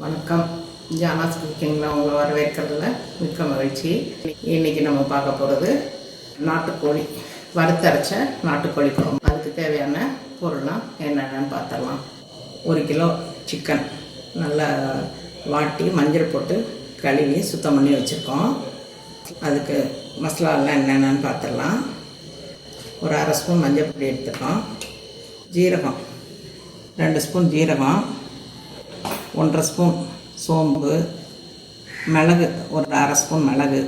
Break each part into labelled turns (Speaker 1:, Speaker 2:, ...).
Speaker 1: வணக்கம். ஜானாஸ் குக்கிங்கில் உங்களை வரவேற்கிறதுல மிக்க மகிழ்ச்சி. இன்றைக்கி நம்ம பார்க்க போகிறது நாட்டுக்கோழி, வறுத்தரைச்ச நாட்டுக்கோழி குழம்பு. அதுக்கு தேவையான பொருள்லாம் என்னென்னு பார்த்துடலாம். 1 கிலோ சிக்கன் நல்லா வாட்டி மஞ்சள் போட்டு கழுவி சுத்தம் பண்ணி வச்சுருக்கோம். அதுக்கு மசாலாலாம் என்னென்னு பார்த்துடலாம். ஒரு 1/2 ஸ்பூன் மஞ்சள் பொடி எடுத்துருக்கோம். ஜீரகம் 2 ஸ்பூன் ஜீரகம், 1/2 ஸ்பூன் சோம்பு, மிளகு ஒரு 1/2 ஸ்பூன் மிளகு,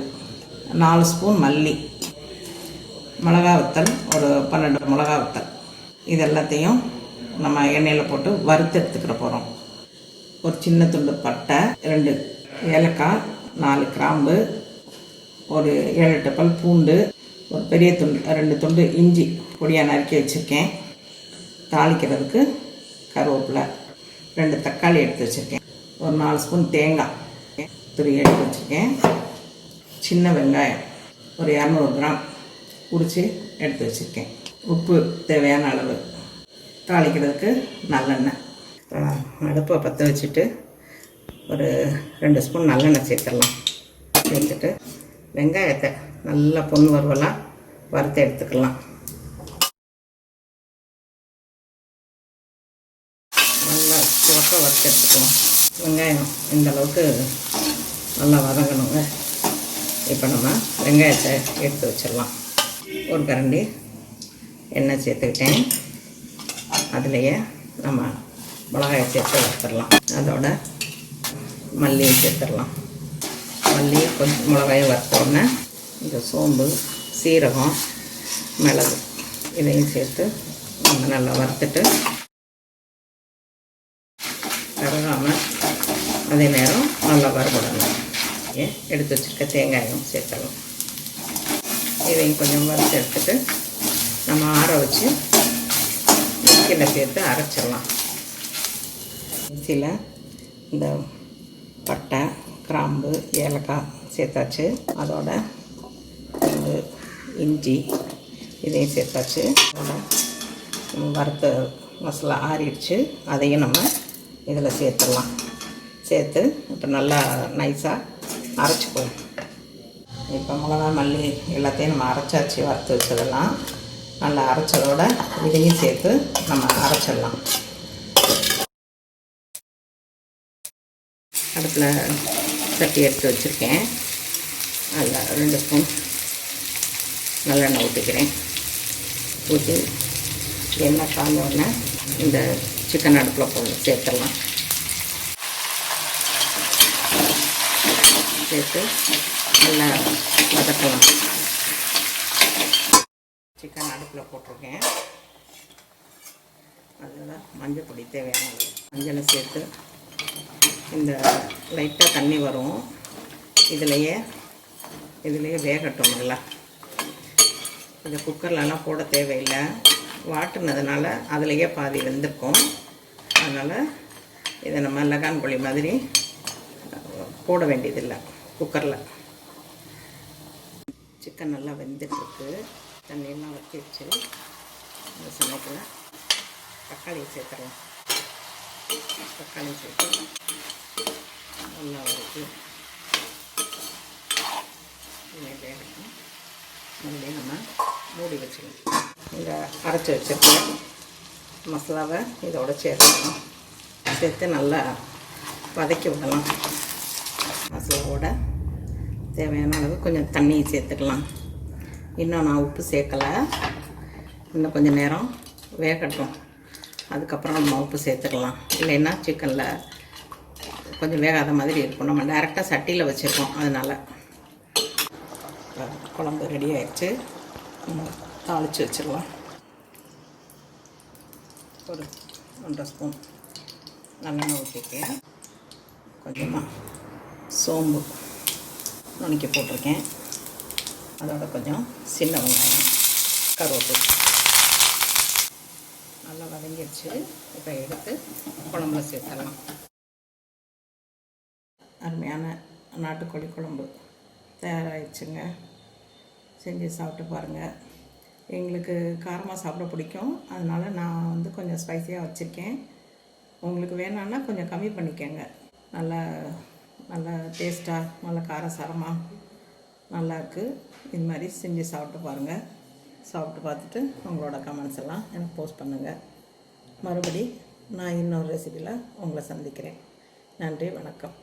Speaker 1: 4 ஸ்பூன் மல்லி, மிளகா வத்தல் ஒரு 12 மிளகா வத்தல். இது எல்லாத்தையும் நம்ம எண்ணெயில் போட்டு வறுத்து எடுத்துக்கிற போகிறோம். ஒரு சின்ன துண்டு பட்டை, 2 ஏலக்காய், 4 கிராம்பு, ஒரு 7-8 பல் பூண்டு, ஒரு பெரிய துண்டு 2 துண்டு இஞ்சி பொடியாக நறுக்கி வச்சுருக்கேன். தாளிக்கிறதுக்கு கருவேப்பிலை, 2 தக்காளி எடுத்து வச்சுருக்கேன். ஒரு 4 ஸ்பூன் தேங்காய் துருவி எடுத்து வச்சுருக்கேன். சின்ன வெங்காயம் ஒரு 200 கிராம் உரித்து எடுத்து வச்சுருக்கேன். உப்பு தேவையான அளவு. தாளிக்கிறதுக்கு நல்லெண்ணெய். அடுப்பை பற்ற வச்சுட்டு ஒரு 2 ஸ்பூன் நல்லெண்ணெய் சேர்த்துடலாம். சேர்த்துட்டு வெங்காயத்தை நல்லா பொன் வறுவலாக வறுத்து எடுத்துக்கலாம். நல்லா சிவப்பாக வறுத்து எடுத்துக்கலாம். வெங்காயம் இந்த அளவுக்கு நல்லா வதங்கணுங்க. இப்போ நம்ம வெங்காயத்தை எடுத்து வச்சிடலாம். ஒரு கரண்டி எண்ணெய் சேர்த்துக்கிட்டேன். அதுலேயே நம்ம மிளகாயை சேர்த்து வறுத்துடலாம். அதோட மல்லியை சேர்த்துடலாம். மல்லி கொஞ்சம் மிளகாயை வறுத்தோடனே இந்த சோம்பு, சீரகம், மிளகு இதையும் சேர்த்து நம்ம நல்லா வறுத்துட்டு கருகாமல் அதே நேரம் நல்லா வறுபடணும். எடுத்து வச்சுருக்க தேங்காயும் சேர்த்துடலாம். இதையும் கொஞ்சம் வறுத்து எடுத்துட்டு நம்ம ஆற வச்சு மிக்சியில் சேர்த்து அரைச்சிடலாம். மிக்சியில் இந்த பட்டை, கிராம்பு, ஏலக்காய் சேர்த்தாச்சு. அதோட இஞ்சி இதையும் சேர்த்தாச்சு. அதோட வறுத்த மசாலா ஆறிடுச்சு. அதையும் நம்ம இதில் சேர்த்துடலாம். சேர்த்து இப்போ நல்லா நைஸாக அரைச்சிக்குவோம். இப்போ மிளகா, மல்லி எல்லாத்தையும் நம்ம அரைச்சாச்சு. வறுத்து வச்சதெல்லாம் நல்லா அரைச்சதோட இதையும் சேர்த்து நம்ம அரைச்சிடலாம். அடுப்பில் சட்டி எடுத்து வச்சுருக்கேன். அதில் 2 ஸ்பூன் நல்லெண்ணெய் ஊற்றிக்கிறேன். ஊற்றி எண்ணெய் காஞ்ச உடனே இந்த சிக்கன் அடுப்பில் போட்டு சேர்த்துடலாம். சேர்த்து நல்லா வதக்கலாம். சிக்கன் அடுப்பில் போட்டிருக்கேன். அதில் மஞ்சள் பொடி தேவையான மஞ்சளை சேர்த்து இந்த லைட்டாக தண்ணி வரும். இதிலையே வேகட்டும். நல்லா இந்த குக்கர்லலாம் போட தேவையில்லை. வாட்டுனதுனால அதிலையே பாதி வெந்திருக்கும். அதனால் இதை நம்ம லகான் கோழி மாதிரி போட வேண்டியதில்லை குக்கரில். சிக்கன் நல்லா வெந்துட்டுருக்கு. தண்ணியெல்லாம் வச்சிருச்சு. அந்த சமயத்தில் தக்காளியை சேர்த்துடலாம். தக்காளி சேர்த்து நல்லா வறுத்து வேகட்டும். மறுபடியும் நம்ம மூடி வச்சுக்கணும். இந்த அரைச்சி வச்சுருக்க மசாலாவை இதோட சேர்த்துக்கணும். சேர்த்து நல்லா வதக்கி விடலாம். மசாலாவோட தேவையான அளவு கொஞ்சம் தண்ணி சேர்த்துக்கலாம். இன்னும் நான் உப்பு சேர்க்கலை. இன்னும் கொஞ்சம் நேரம் வேகட்டும். அதுக்கப்புறம் நம்ம உப்பு சேர்த்துக்கலாம். இல்லைன்னா சிக்கனில் கொஞ்சம் வேகாத மாதிரி இருக்கும். நம்ம டைரெக்டாக சட்டியில் வச்சுருக்கோம். அதனால் குழம்பு ரெடி ஆகிடுச்சு. நம்ம தாளித்து வச்சிடலாம். ஒரு 1/2 ஸ்பூன் நல்லெண்ணெய் ஊற்றிருக்கேன். கொஞ்சமாக சோம்பு நுணுக்கி போட்டிருக்கேன். அதோட கொஞ்சம் சின்ன வெங்காயம், கருவேப்பிலை நல்லா வதங்கிடுச்சு. இப்போ எடுத்து குழம்புல சேர்த்துடலாம். அருமையான நாட்டுக்கோழி குழம்பு தயாராகிடுச்சுங்க. செஞ்சு சாப்பிட்டு பாருங்கள். எங்களுக்கு காரமாக சாப்பிட பிடிக்கும். அதனால் நான் கொஞ்சம் ஸ்பைஸியாக வச்சுருக்கேன். உங்களுக்கு வேணான்னா கொஞ்சம் கம்மி பண்ணிக்கோங்க. நல்லா நல்லா டேஸ்ட்டாக நல்லா காரசாரமாக நல்லாயிருக்கு. இது மாதிரி செஞ்சு சாப்பிட்டு பாருங்கள். சாப்பிட்டு பார்த்துட்டு உங்களோட கமெண்ட்ஸ் எல்லாம் எனக்கு போஸ்ட் பண்ணுங்கள். மறுபடி நான் இன்னொரு ரெசிபியில் உங்களை சந்திக்கிறேன். நன்றி, வணக்கம்.